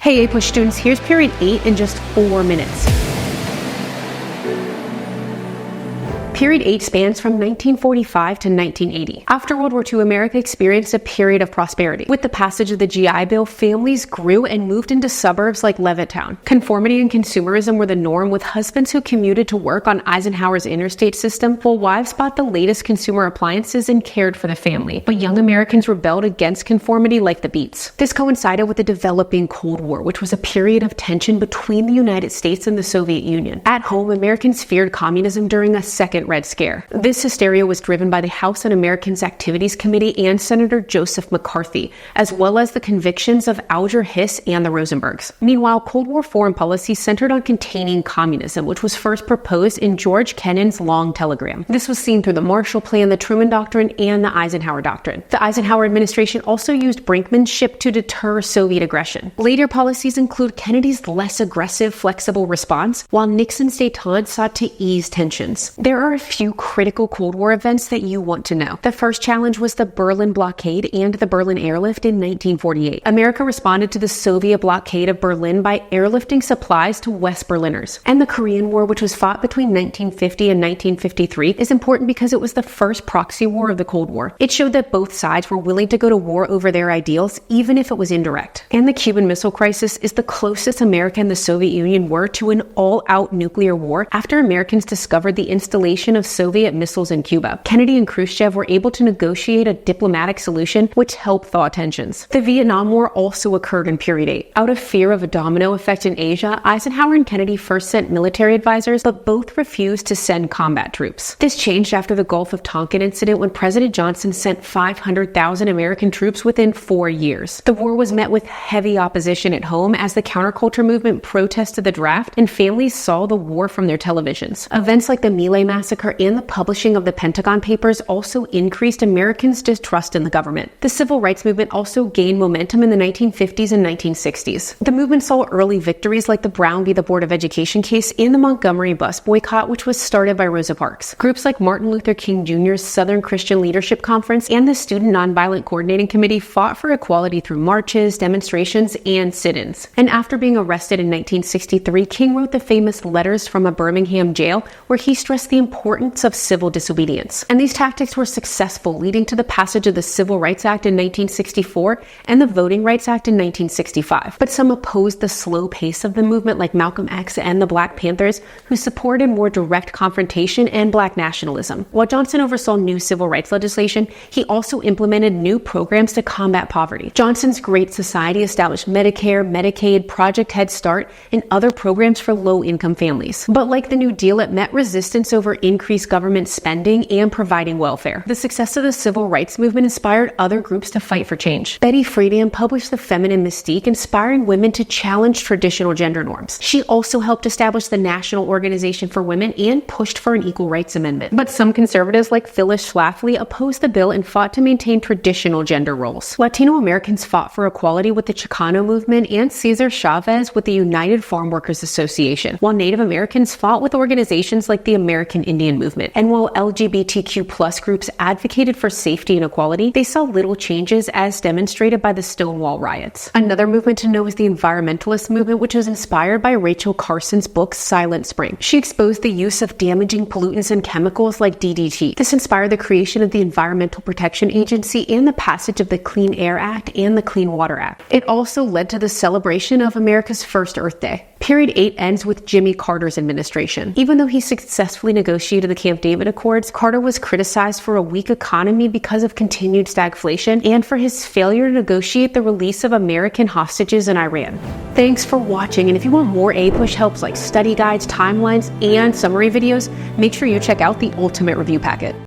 Hey APUSH students, here's period 8 in just 4 minutes. Period 8 spans from 1945 to 1980. After World War II, America experienced a period of prosperity. With the passage of the GI Bill, families grew and moved into suburbs like Levittown. Conformity and consumerism were the norm, with husbands who commuted to work on Eisenhower's interstate system, while wives bought the latest consumer appliances and cared for the family. But young Americans rebelled against conformity like the Beats. This coincided with the developing Cold War, which was a period of tension between the United States and the Soviet Union. At home, Americans feared communism during a second Red Scare. This hysteria was driven by the House Un-Americans Activities Committee and Senator Joseph McCarthy, as well as the convictions of Alger Hiss and the Rosenbergs. Meanwhile, Cold War foreign policy centered on containing communism, which was first proposed in George Kennan's Long Telegram. This was seen through the Marshall Plan, the Truman Doctrine, and the Eisenhower Doctrine. The Eisenhower administration also used brinkmanship to deter Soviet aggression. Later policies include Kennedy's less aggressive, flexible response, while Nixon's détente sought to ease tensions. There are a few critical Cold War events that you want to know. The first challenge was the Berlin blockade and the Berlin airlift in 1948. America responded to the Soviet blockade of Berlin by airlifting supplies to West Berliners. And the Korean War, which was fought between 1950 and 1953, is important because it was the first proxy war of the Cold War. It showed that both sides were willing to go to war over their ideals, even if it was indirect. And the Cuban Missile Crisis is the closest America and the Soviet Union were to an all-out nuclear war after Americans discovered the installation of Soviet missiles in Cuba. Kennedy and Khrushchev were able to negotiate a diplomatic solution which helped thaw tensions. The Vietnam War also occurred in period 8. Out of fear of a domino effect in Asia, Eisenhower and Kennedy first sent military advisors, but both refused to send combat troops. This changed after the Gulf of Tonkin incident, when President Johnson sent 500,000 American troops within 4 years. The war was met with heavy opposition at home as the counterculture movement protested the draft and families saw the war from their televisions. Events like the My Lai massacre and the publishing of the Pentagon Papers also increased Americans' distrust in the government. The civil rights movement also gained momentum in the 1950s and 1960s. The movement saw early victories like the Brown v. the Board of Education case and the Montgomery bus boycott, which was started by Rosa Parks. Groups like Martin Luther King Jr.'s Southern Christian Leadership Conference and the Student Nonviolent Coordinating Committee fought for equality through marches, demonstrations, and sit-ins. And after being arrested in 1963, King wrote the famous Letters from a Birmingham Jail, where he stressed the importance of civil disobedience. And these tactics were successful, leading to the passage of the Civil Rights Act in 1964 and the Voting Rights Act in 1965. But some opposed the slow pace of the movement, like Malcolm X and the Black Panthers, who supported more direct confrontation and black nationalism. While Johnson oversaw new civil rights legislation, he also implemented new programs to combat poverty. Johnson's Great Society established Medicare, Medicaid, Project Head Start, and other programs for low-income families. But like the New Deal, it met resistance over increased government spending and providing welfare. The success of the civil rights movement inspired other groups to fight for change. Betty Friedan published The Feminine Mystique, inspiring women to challenge traditional gender norms. She also helped establish the National Organization for Women and pushed for an Equal Rights Amendment. But some conservatives like Phyllis Schlafly opposed the bill and fought to maintain traditional gender roles. Latino Americans fought for equality with the Chicano movement and Cesar Chavez with the United Farm Workers Association, while Native Americans fought with organizations like the American Indian Movement. And while LGBTQ+ groups advocated for safety and equality, they saw little changes as demonstrated by the Stonewall riots. Another movement to know is the environmentalist movement, which was inspired by Rachel Carson's book Silent Spring. She exposed the use of damaging pollutants and chemicals like DDT. This inspired the creation of the Environmental Protection Agency and the passage of the Clean Air Act and the Clean Water Act. It also led to the celebration of America's first Earth Day. Period 8 ends with Jimmy Carter's administration. Even though he successfully negotiated the Camp David Accords, Carter was criticized for a weak economy because of continued stagflation and for his failure to negotiate the release of American hostages in Iran. Thanks for watching, and if you want more APUSH helps like study guides, timelines, and summary videos, make sure you check out the Ultimate Review Packet.